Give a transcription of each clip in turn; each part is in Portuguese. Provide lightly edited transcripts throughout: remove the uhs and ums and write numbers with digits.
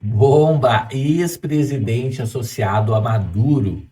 Bomba! Ex-presidente associado a Maduro.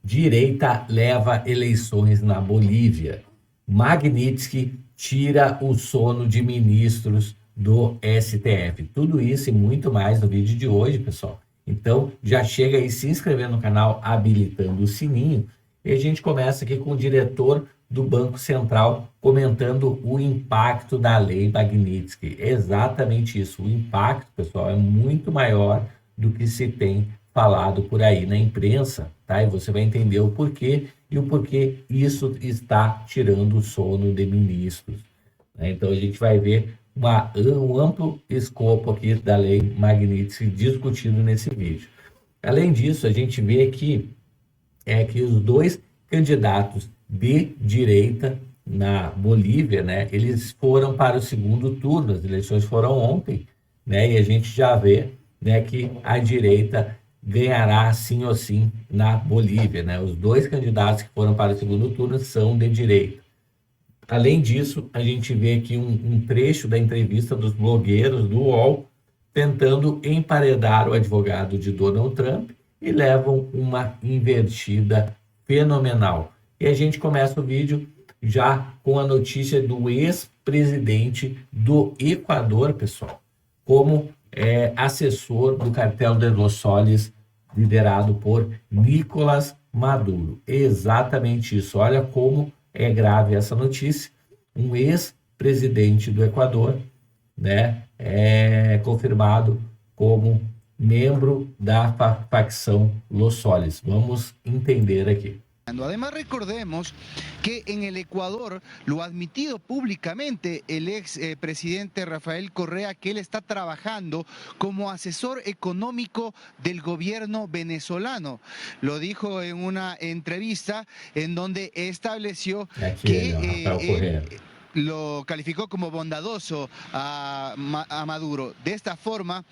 Direita leva eleições na Bolívia. Magnitsky tira o sono de ministros do STF. Tudo isso e muito mais no vídeo de hoje, pessoal. Então, já chega aí se inscrevendo no canal, habilitando o sininho. E a gente começa aqui com o diretor do Banco Central comentando o impacto da lei Magnitsky. Exatamente isso. O impacto, pessoal, é muito maior do que se tem falado por aí na imprensa, tá? E você vai entender o porquê e o porquê isso está tirando o sono de ministros, né? Então a gente vai ver um amplo escopo aqui da lei Magnitsky discutido nesse vídeo. Além disso, a gente vê aqui que os dois candidatos de direita na Bolívia, né, eles foram para o segundo turno, as eleições foram ontem, né, e a gente já vê, né, que a direita ganhará sim ou sim na Bolívia, né? Os dois candidatos que foram para o segundo turno são de direita. Além disso, a gente vê aqui um trecho da entrevista dos blogueiros do UOL tentando emparedar o advogado de Donald Trump e levam uma invertida fenomenal. E a gente começa o vídeo já com a notícia do ex-presidente do Equador, pessoal, como assessor do cartel de Los Soles, liderado por Nicolás Maduro. Exatamente isso. Olha como é grave essa notícia. Um ex-presidente do Equador, né, é confirmado como membro da facção Los Soles. Vamos entender aqui. Además, recordemos que en el Ecuador lo ha admitido públicamente el ex presidente Rafael Correa, que él está trabajando como asesor económico del gobierno venezolano. Lo dijo en una entrevista en donde estableció que lo calificó como bondadoso a Maduro. De esta forma,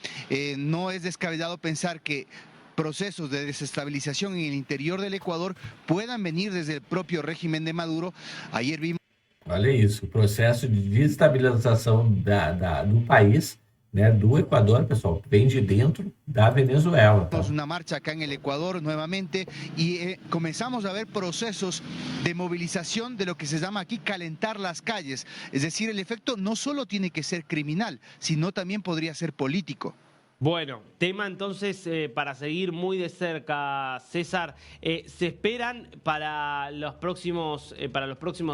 no es descabellado pensar que procesos de desestabilización en el interior del Ecuador puedan venir desde el propio régimen de Maduro. Ayer vimos... Olha isso, o processo de desestabilização do país, né, do Equador, pessoal, vem de dentro da Venezuela. Tá? Una marcha acá en el Ecuador nuevamente y comenzamos a ver procesos de movilización de lo que se llama aquí calentar las calles. Es decir, el efecto no solo tiene que ser criminal, sino también podría ser político. Bueno, tema entonces para seguir muy de cerca, César. ¿Se esperan para los próximos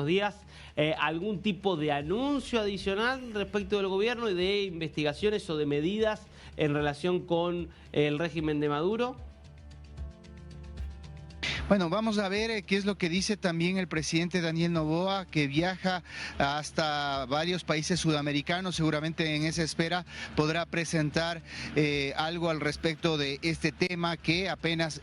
días algún tipo de anuncio adicional respecto del gobierno y de investigaciones o de medidas en relación con el régimen de Maduro? Bueno, vamos a ver qué es lo que dice también el presidente Daniel Noboa, que viaja hasta varios países sudamericanos. Seguramente en esa espera podrá presentar algo al respecto de este tema que apenas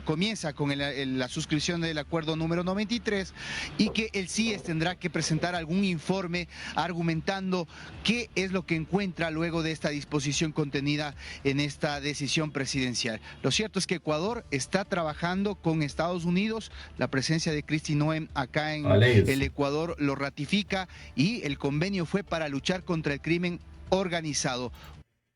comienza con la suscripción del acuerdo número 93 y que el CIES tendrá que presentar algún informe argumentando qué es lo que encuentra luego de esta disposición contenida en esta decisión presidencial. Lo cierto es que Ecuador está trabajando con Estados Unidos, la presencia de Kristi Noem acá en el Ecuador lo ratifica y el convenio fue para luchar contra el crimen organizado.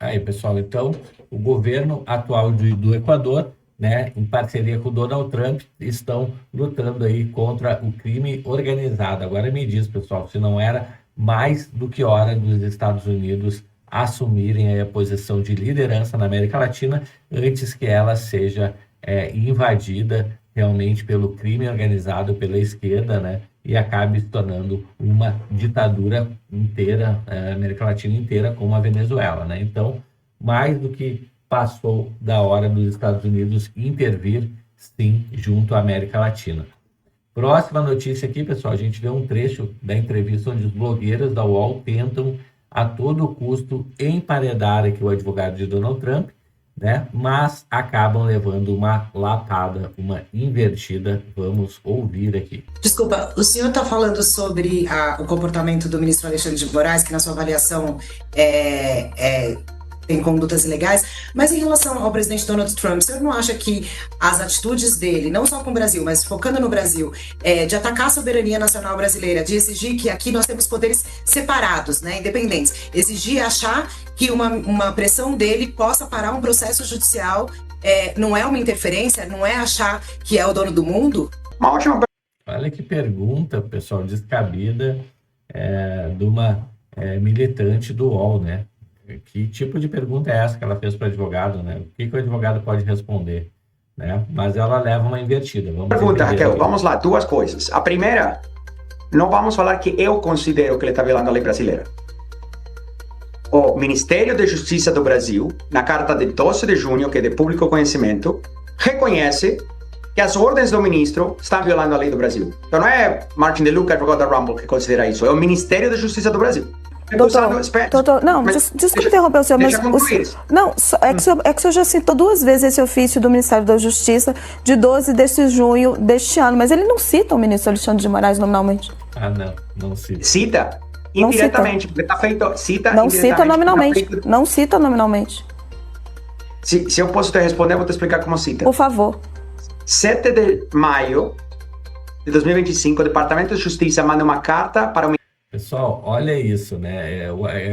Aí, pessoal, então, o governo atual do Equador, né, em parceria com o Donald Trump, estão lutando aí contra o crime organizado. Agora me diz, pessoal, se não era mais do que hora dos Estados Unidos assumirem aí a posição de liderança na América Latina antes que ela seja invadida realmente pelo crime organizado pela esquerda, né, e acabe se tornando uma ditadura inteira, América Latina inteira, como a Venezuela, né? Então, mais do que passou da hora dos Estados Unidos intervir, sim, junto à América Latina. Próxima notícia aqui, pessoal, a gente vê um trecho da entrevista onde os blogueiros da UOL tentam a todo custo emparedar aqui o advogado de Donald Trump, né? Mas acabam levando uma lapada, uma invertida. Vamos ouvir aqui. Desculpa, o senhor está falando sobre o comportamento do ministro Alexandre de Moraes, que na sua avaliação tem condutas ilegais, mas em relação ao presidente Donald Trump, o senhor não acha que as atitudes dele, não só com o Brasil, mas focando no Brasil, de atacar a soberania nacional brasileira, de exigir que aqui nós temos poderes separados, né, independentes, exigir achar que uma pressão dele possa parar um processo judicial, não é uma interferência, não é achar que é o dono do mundo? Uma ótima Olha que pergunta, pessoal, descabida de uma militante do UOL, né? Que tipo de pergunta é essa que ela fez para o advogado, né? O que o advogado pode responder, né? Mas ela leva uma invertida. Vamos pergunta, entender Raquel. aqui. Vamos lá, duas coisas. A primeira, não vamos falar que eu considero que ele está violando a lei brasileira. O Ministério da Justiça do Brasil, na carta de 12 de junho, que é de público conhecimento, reconhece que as ordens do ministro estão violando a lei do Brasil. Então não é Martin DeLuca, advogado da Rumble, que considera isso, é o Ministério da Justiça do Brasil. Doutor, não, desculpe interromper o senhor, mas é que o senhor já citou duas vezes esse ofício do Ministério da Justiça de 12 de junho deste ano, mas ele não cita o ministro Alexandre de Moraes nominalmente. Ah, não cita. Cita indiretamente, porque está feito. Não cita nominalmente. Não cita nominalmente. Se eu posso te responder, eu vou te explicar como cita. Por favor. 7 de maio de 2025, o Departamento de Justiça manda uma carta para o Pessoal, olha isso, né?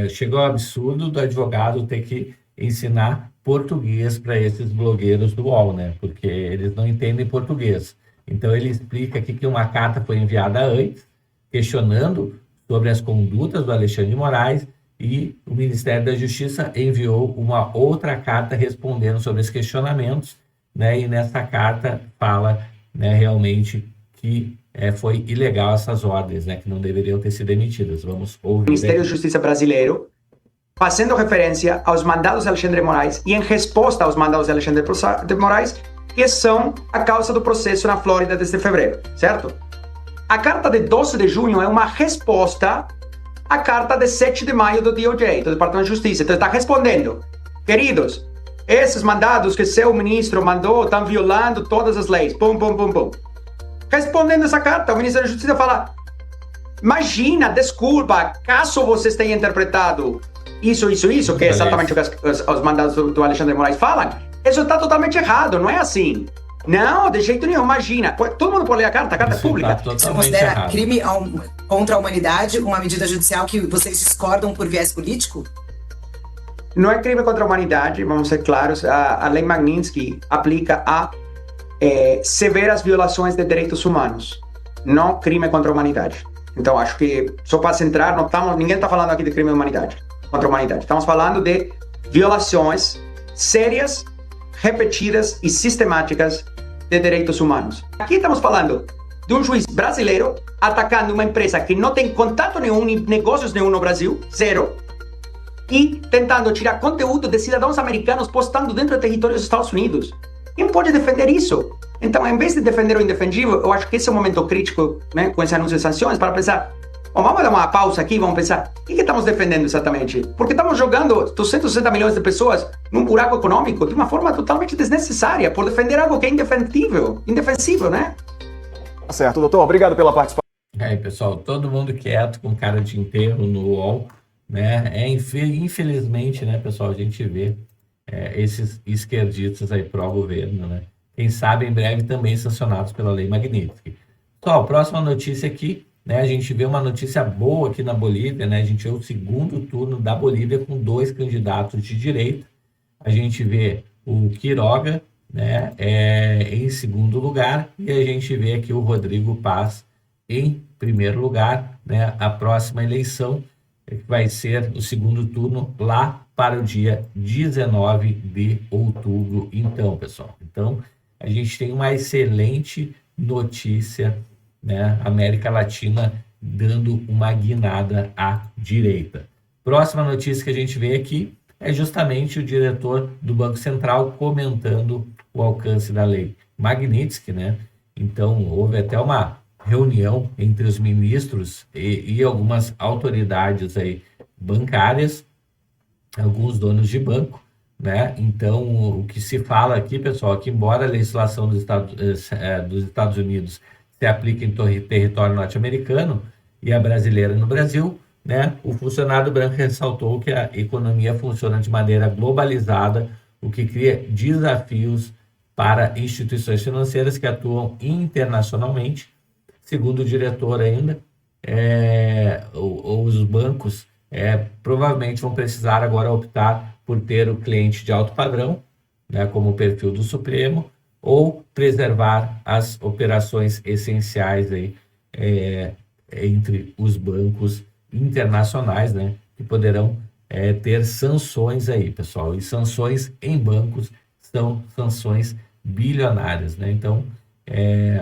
Chegou ao absurdo do advogado ter que ensinar português para esses blogueiros do UOL, né? Porque eles não entendem português. Então ele explica aqui que uma carta foi enviada antes, questionando sobre as condutas do Alexandre de Moraes, e o Ministério da Justiça enviou uma outra carta respondendo sobre os questionamentos, né? E nessa carta fala, né, realmente que foi ilegal essas ordens, né, que não deveriam ter sido emitidas. Vamos ouvir. O Ministério da Justiça brasileiro, fazendo referência aos mandados de Alexandre de Moraes e em resposta aos mandados de Alexandre de Moraes, que são a causa do processo na Flórida desde fevereiro, certo? A carta de 12 de junho é uma resposta à carta de 7 de maio do DOJ, do Departamento de Justiça. Então está respondendo, queridos, esses mandados que seu ministro mandou estão violando todas as leis. Pum, pum, pum, pum. Respondendo essa carta, o Ministério da Justiça fala: imagina, desculpa, caso vocês tenham interpretado isso, que é exatamente o que os mandados do Alexandre de Moraes falam, isso está totalmente errado, não é assim. Não, de jeito nenhum, imagina. Todo mundo pode ler a carta é pública. Você considera crime contra a humanidade uma medida judicial que vocês discordam por viés político? Não é crime contra a humanidade, vamos ser claros. A lei Magnitsky aplica a severas violações de direitos humanos, não crime contra a humanidade. Então, acho que, só para centrar, ninguém está falando aqui de crime contra a humanidade. Estamos falando de violações sérias, repetidas e sistemáticas de direitos humanos. Aqui estamos falando de um juiz brasileiro atacando uma empresa que não tem contato nenhum, negócios nenhum no Brasil, zero, e tentando tirar conteúdo de cidadãos americanos postando dentro do território dos Estados Unidos. Quem pode defender isso? Então, em vez de defender o indefendível, eu acho que esse é um momento crítico, né, com esse anúncio de sanções, para pensar, vamos dar uma pausa aqui, vamos pensar, o que estamos defendendo exatamente? Porque estamos jogando 260 milhões de pessoas num buraco econômico de uma forma totalmente desnecessária, por defender algo que é indefensível, né? Certo, doutor, obrigado pela participação. Aí, pessoal, todo mundo quieto, com cara de enterro no UOL, né? Infelizmente, né, pessoal, a gente vê esses esquerdistas aí pró-governo, né? Quem sabe em breve também sancionados pela Lei Magnitsky. Pessoal, próxima notícia aqui, né? A gente vê uma notícia boa aqui na Bolívia, né? A gente vê o segundo turno da Bolívia com 2 candidatos de direita. A gente vê o Quiroga, né, em segundo lugar, e a gente vê aqui o Rodrigo Paz em primeiro lugar, né? A próxima eleição vai ser o segundo turno lá para o dia 19 de outubro. Então, pessoal, a gente tem uma excelente notícia, né? América Latina dando uma guinada à direita. Próxima notícia que a gente vê aqui é justamente o diretor do Banco Central comentando o alcance da lei Magnitsky, né? Então, houve até uma reunião entre os ministros e algumas autoridades aí bancárias, alguns donos de banco, né? Então, o que se fala aqui, pessoal, é que embora a legislação dos Estados Unidos se aplique em território norte-americano e a brasileira no Brasil, né, o funcionário branco ressaltou que a economia funciona de maneira globalizada, o que cria desafios para instituições financeiras que atuam internacionalmente. Segundo o diretor ainda, os bancos provavelmente vão precisar agora optar por ter o cliente de alto padrão, né, como o perfil do Supremo, ou preservar as operações essenciais aí, entre os bancos internacionais, né, que poderão ter sanções aí, pessoal. E sanções em bancos são sanções bilionárias, né? Então,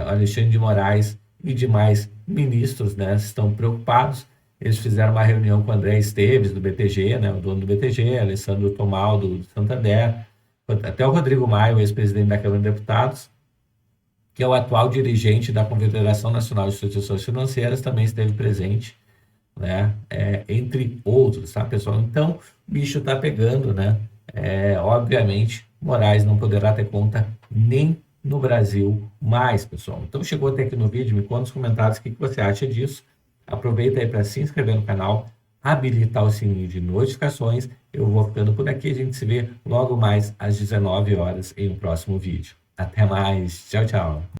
Alexandre de Moraes e demais ministros, né, estão preocupados. Eles fizeram uma reunião com o André Esteves, do BTG, né, o dono do BTG, Alessandro Tomal, do Santander, até o Rodrigo Maia, ex-presidente da Câmara de Deputados, que é o atual dirigente da Confederação Nacional de Instituições Financeiras, também esteve presente, né, entre outros, tá, pessoal? Então, o bicho está pegando, né? Obviamente, Moraes não poderá ter conta nem no Brasil mais, pessoal. Então, chegou até aqui no vídeo, me conta nos comentários o que você acha disso. Aproveita aí para se inscrever no canal, habilitar o sininho de notificações. Eu vou ficando por aqui, a gente se vê logo mais às 19 horas em um próximo vídeo. Até mais, tchau, tchau.